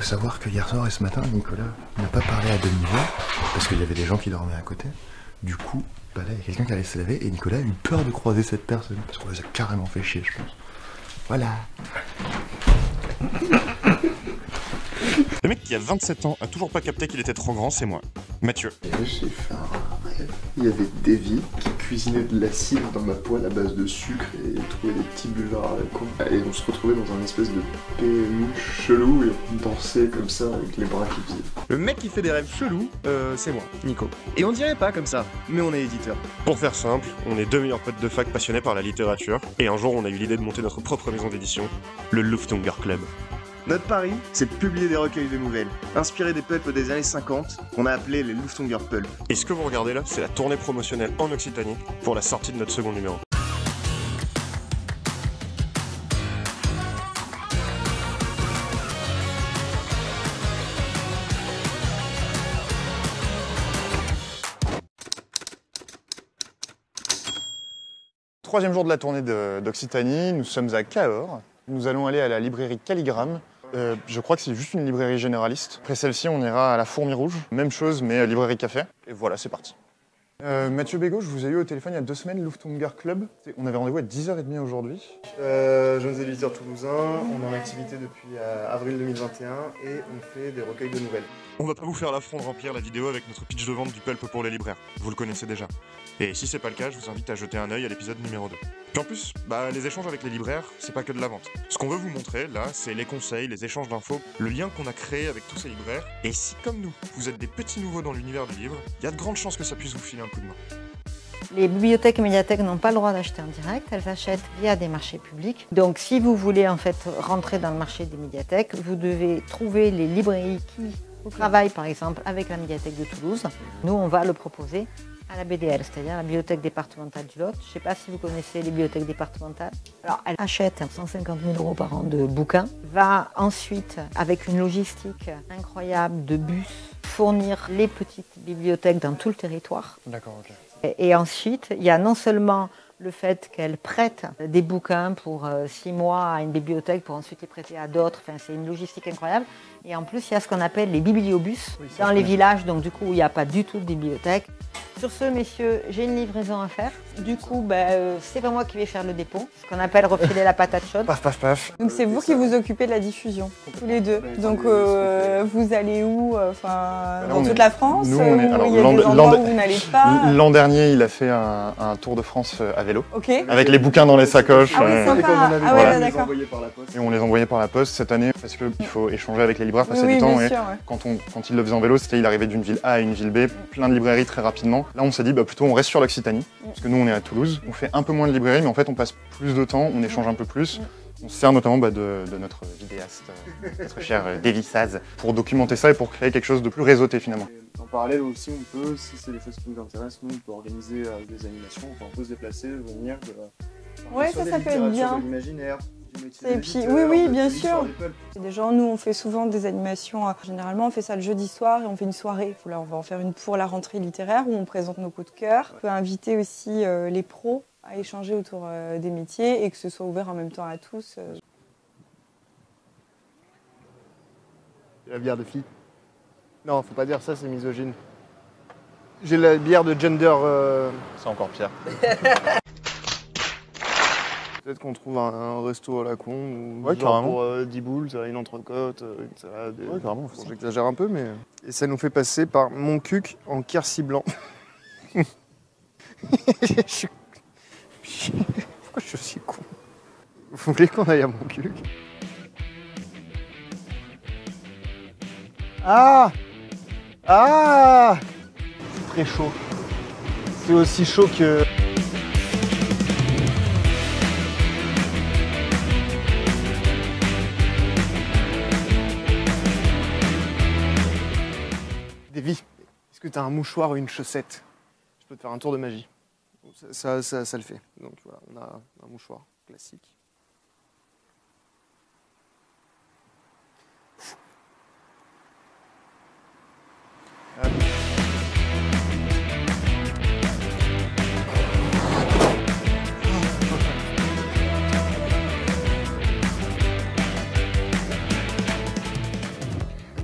faut savoir que hier soir et ce matin, Nicolas n'a pas parlé à demi-voix parce qu'il y avait des gens qui dormaient à côté. Du coup, bah là, il y a quelqu'un qui allait se laver et Nicolas a eu peur de croiser cette personne parce qu'on les a carrément fait chier, je pense. Voilà. Le mec qui a 27 ans a toujours pas capté qu'il était trop grand, c'est moi, Mathieu. Et là, j'ai fait un rêve. Il y avait Davy qui cuisinait de l'acide dans ma poêle à base de sucre et trouvait des petits buvards à la con. Et on se retrouvait dans un espèce de PMU chelou et on dansait comme ça avec les bras qui faisaient. Le mec qui fait des rêves chelous, c'est moi, Nico. Et on dirait pas comme ça, mais on est éditeur. Pour faire simple, on est deux meilleurs potes de fac passionnés par la littérature, et un jour on a eu l'idée de monter notre propre maison d'édition, le Luftunger Club. Notre pari, c'est de publier des recueils de nouvelles, inspirés des pulps des années 50, qu'on a appelés les Luftunger Pulp. Et ce que vous regardez là, c'est la tournée promotionnelle en Occitanie pour la sortie de notre second numéro. Troisième jour de la tournée d'Occitanie, nous sommes à Cahors. Nous allons aller à la librairie Calligramme. Je crois que c'est juste une librairie généraliste. Après celle-ci, on ira à la Fourmi Rouge. Même chose, mais librairie café. Et voilà, c'est parti. Mathieu Bégaud, je vous ai eu au téléphone il y a 2 semaines, Luftunger Club. On avait rendez-vous à 10h30 aujourd'hui. Jeunes éditeurs toulousains, on est en activité depuis avril 2021 et on fait des recueils de nouvelles. On va pas vous faire l'affront de remplir la vidéo avec notre pitch de vente du pulp pour les libraires. Vous le connaissez déjà. Et si c'est pas le cas, je vous invite à jeter un œil à l'épisode numéro 2. Puis en plus, les échanges avec les libraires, c'est pas que de la vente. Ce qu'on veut vous montrer, là, c'est les conseils, les échanges d'infos, le lien qu'on a créé avec tous ces libraires. Et si, comme nous, vous êtes des petits nouveaux dans l'univers du livre, il y a de grandes chances que ça puisse vous filer un coup de main. Les bibliothèques et médiathèques n'ont pas le droit d'acheter en direct, elles achètent via des marchés publics. Donc si vous voulez en fait rentrer dans le marché des médiathèques, vous devez trouver les librairies qui travaillent par exemple avec la médiathèque de Toulouse. Nous, on va le proposer à la BDL, c'est-à-dire la bibliothèque départementale du Lot. Je ne sais pas si vous connaissez les bibliothèques départementales. Alors, elle achète 150 000 € par an de bouquins, va ensuite, avec une logistique incroyable de bus, fournir les petites bibliothèques dans tout le territoire. D'accord, ok. Et ensuite, il y a non seulement le fait qu'elle prête des bouquins pour 6 mois à une bibliothèque pour ensuite les prêter à d'autres, enfin, c'est une logistique incroyable. Et en plus, il y a ce qu'on appelle les bibliobus dans les villages, donc du coup, il n'y a pas du tout de bibliothèque. Sur ce, messieurs, j'ai une livraison à faire. Du coup, c'est pas moi qui vais faire le dépôt, ce qu'on appelle refiler la patate chaude. Paf, paf, paf. Donc c'est vous qui vous occupez de la diffusion, tous les deux. Donc vous allez où dans toute la France? Nous, on est, alors, il y a des endroits où vous n'allez pas? L'an dernier, il a fait un tour de France à vélo. Ok. Avec les bouquins dans les sacoches. Ah oui, sympa. Ah ouais, d'accord. Et on les envoyait par la poste cette année parce qu'il faut échanger avec les libraires, passer Oui, du temps. bien Et sûr, ouais. quand il le faisait en vélo, c'était il arrivait d'une ville A à une ville B, plein de librairies très rapidement. Là, on s'est dit plutôt on reste sur l'Occitanie, parce que nous on est à Toulouse. On fait un peu moins de librairies, mais en fait on passe plus de temps, on échange un peu plus. On se sert notamment de notre vidéaste, notre cher Davy Saz, pour documenter ça et pour créer quelque chose de plus réseauté finalement. Et en parallèle aussi, on peut, si c'est des choses qui nous intéressent, nous on peut organiser des animations, enfin, on peut se déplacer, venir. Ouais, ça peut être bien. De l'imaginaire. Et puis, oui, bien sûr. Des gens, nous, on fait souvent des animations. Généralement, on fait ça le jeudi soir et on fait une soirée. Là, on va en faire une pour la rentrée littéraire où on présente nos coups de cœur. On peut inviter aussi les pros à échanger autour des métiers et que ce soit ouvert en même temps à tous. La bière de fille. Non, faut pas dire ça, c'est misogyne. J'ai la bière de gender. C'est encore pire. Peut-être qu'on trouve un resto à la con ou ouais, genre pour 10 boules, une entrecôte, une salade. Ouais, carrément. J'exagère un peu, mais. Et ça nous fait passer par Montcuq en quercy blanc. Pourquoi je suis aussi con? Vous voulez qu'on aille à Montcuq? Ah! Ah! C'est très chaud. C'est aussi chaud que. Davy, est-ce que tu as un mouchoir ou une chaussette? Je peux te faire un tour de magie. Ça le fait. Donc voilà, on a un mouchoir classique.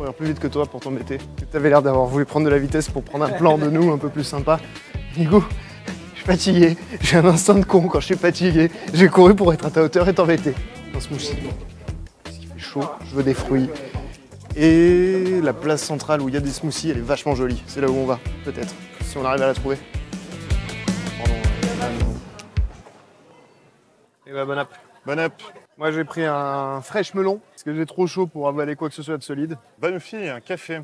courir plus vite que toi pour t'embêter. T'avais l'air d'avoir voulu prendre de la vitesse pour prendre un plan de nous un peu plus sympa. Nigo, je suis fatigué. J'ai un instinct de con quand je suis fatigué. J'ai couru pour être à ta hauteur et t'embêter. Un smoothie. Parce qu'il fait chaud, je veux des fruits. Et la place centrale où il y a des smoothies, elle est vachement jolie. C'est là où on va, peut-être, si on arrive à la trouver. Et bah, bon app. Bon app. Moi j'ai pris un fraîche melon, parce que j'ai trop chaud pour avaler quoi que ce soit de solide. Bonne fille, un café.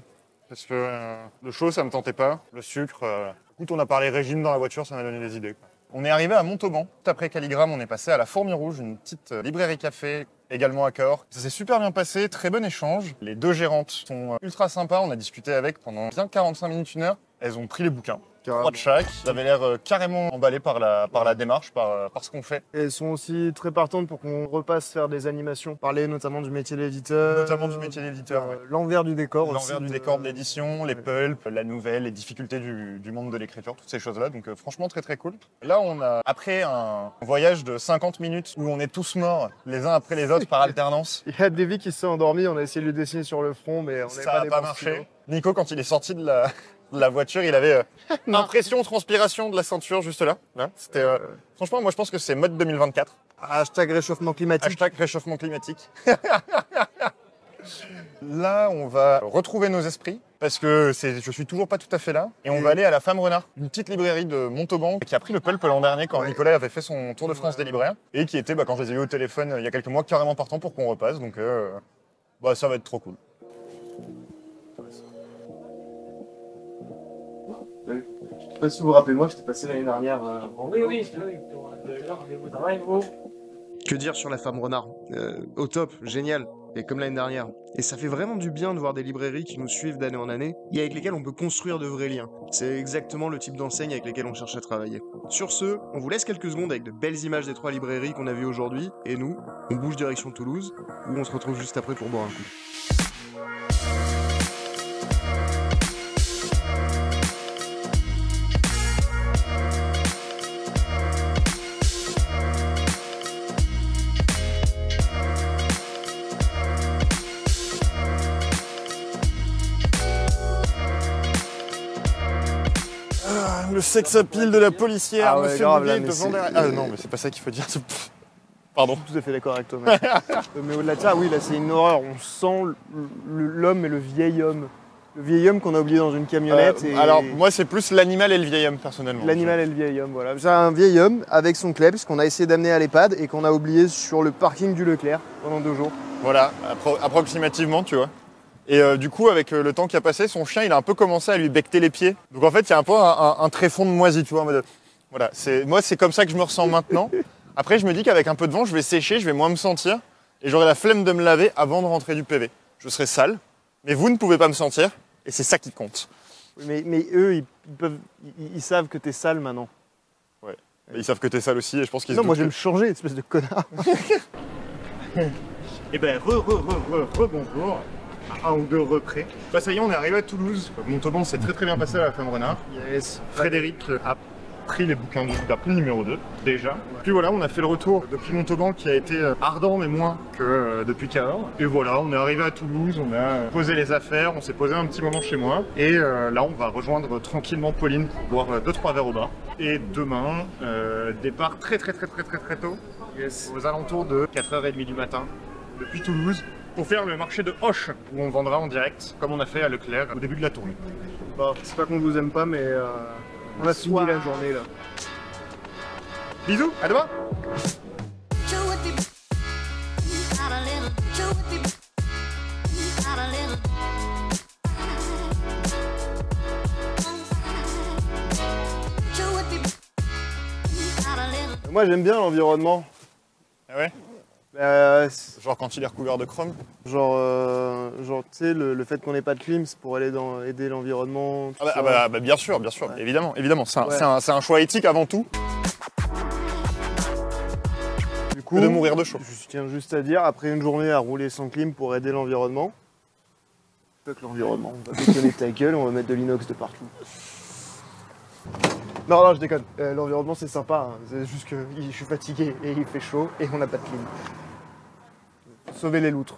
Parce que le chaud, ça me tentait pas. Le sucre, écoute, on a parlé régime dans la voiture, ça m'a donné des idées. On est arrivé à Montauban. Après Calligramme, on est passé à la Fourmi Rouge, une petite librairie café, également à Cahors. Ça s'est super bien passé, très bon échange. Les deux gérantes sont ultra sympas, on a discuté avec pendant bien 45 minutes, 1 heure. Elles ont pris les bouquins, 3 de chaque. Elles avaient l'air carrément emballées par la démarche, par ce qu'on fait. Et elles sont aussi très partantes pour qu'on repasse faire des animations, parler notamment du métier d'éditeur. Notamment du métier d'éditeur. L'envers du décor aussi. L'envers du décor de l'édition, les pulps, la nouvelle, les difficultés du monde de l'écriture, toutes ces choses-là. Donc franchement très très cool. Là on a, après un voyage de 50 minutes où on est tous morts les uns après les autres par alternance. Il y a Davy qui s'est endormi, on a essayé de lui dessiner sur le front, mais on ça n'a pas marché. Nico, quand il est sorti de la voiture, il avait impression, transpiration de la ceinture juste là. C'était, franchement, moi je pense que c'est mode 2024. Hashtag réchauffement climatique. Hashtag réchauffement climatique. Là, on va retrouver nos esprits parce que je suis toujours pas tout à fait là. Et on va aller à la Femme Renard, une petite librairie de Montauban qui a pris le pulp l'an dernier quand Nicolas avait fait son tour de France des libraires et qui était, quand je les ai eu au téléphone il y a quelques mois, carrément partant pour qu'on repasse. Donc ça va être trop cool. Je sais pas si vous vous rappelez, moi j'étais passé l'année dernière. Oui. Que dire sur la Femme Renard au top, génial, et comme l'année dernière. Et ça fait vraiment du bien de voir des librairies qui nous suivent d'année en année et avec lesquelles on peut construire de vrais liens. C'est exactement le type d'enseigne avec lesquelles on cherche à travailler. Sur ce, on vous laisse quelques secondes avec de belles images des 3 librairies qu'on a vues aujourd'hui, et nous, on bouge direction Toulouse, où on se retrouve juste après pour boire un coup. Le sex appeal de la policière me fait mouiller devant derrière. Ah non, mais c'est pas ça qu'il faut dire. Pardon. Tout à fait d'accord avec toi, mec. Mais au-delà de ça, oui, là c'est une horreur. On sent l'homme et le vieil homme. Le vieil homme qu'on a oublié dans une camionnette. Alors moi c'est plus l'animal et le vieil homme personnellement. L'animal et le vieil homme, voilà. J'ai un vieil homme avec son Klebs qu'on a essayé d'amener à l'EHPAD et qu'on a oublié sur le parking du Leclerc pendant 2 jours. Voilà, approximativement, tu vois. Et du coup, avec le temps qui a passé, son chien, il a un peu commencé à lui becter les pieds. Donc en fait, il y a un peu un tréfonds de moisi, tu vois. En mode, voilà, moi, c'est comme ça que je me ressens maintenant. Après, je me dis qu'avec un peu de vent, je vais sécher, je vais moins me sentir. Et j'aurai la flemme de me laver avant de rentrer du PV. Je serai sale, mais vous ne pouvez pas me sentir. Et c'est ça qui compte. Oui, mais eux, ils savent que t'es sale maintenant. Ouais. Et ils savent que t'es sale aussi, et je pense qu'ils Non, moi, je vais me changer, espèce de connard. Eh ben, bonjour. Un ou 2 représ. Bah ça y est, on est arrivé à Toulouse. Montauban s'est très bien passé à la Femme Renard. Yes. Frédéric a pris les bouquins, a pris le numéro 2, déjà. Puis voilà, on a fait le retour depuis Montauban qui a été ardent mais moins que depuis Cahors. Et voilà, on est arrivé à Toulouse, on a posé les affaires, on s'est posé un petit moment chez moi. Et là, on va rejoindre tranquillement Pauline pour boire 2-3 verres au bar. Et demain, départ très tôt. Yes. Aux alentours de 4h30 du matin, depuis Toulouse, pour faire le marché de Hoche, où on vendra en direct, comme on a fait à Leclerc au début de la tournée. Bon, c'est pas qu'on vous aime pas, mais on a fini la journée là. Bisous, à demain. Moi j'aime bien l'environnement. Ah ouais? Genre quand il est recouvert de chrome? Genre tu sais, le fait qu'on n'ait pas de clim, c'est pour aider l'environnement. Bien sûr, ouais. évidemment. C'est un choix éthique avant tout. Du coup, de mourir de chaud. Je tiens juste à dire, après une journée à rouler sans clim pour aider l'environnement, fuck l'environnement, on va bétonner ta gueule, on va mettre de l'inox de partout. Non, je déconne. L'environnement c'est sympa, hein. C'est juste que je suis fatigué et il fait chaud et on n'a pas de clim. Sauver les loutres.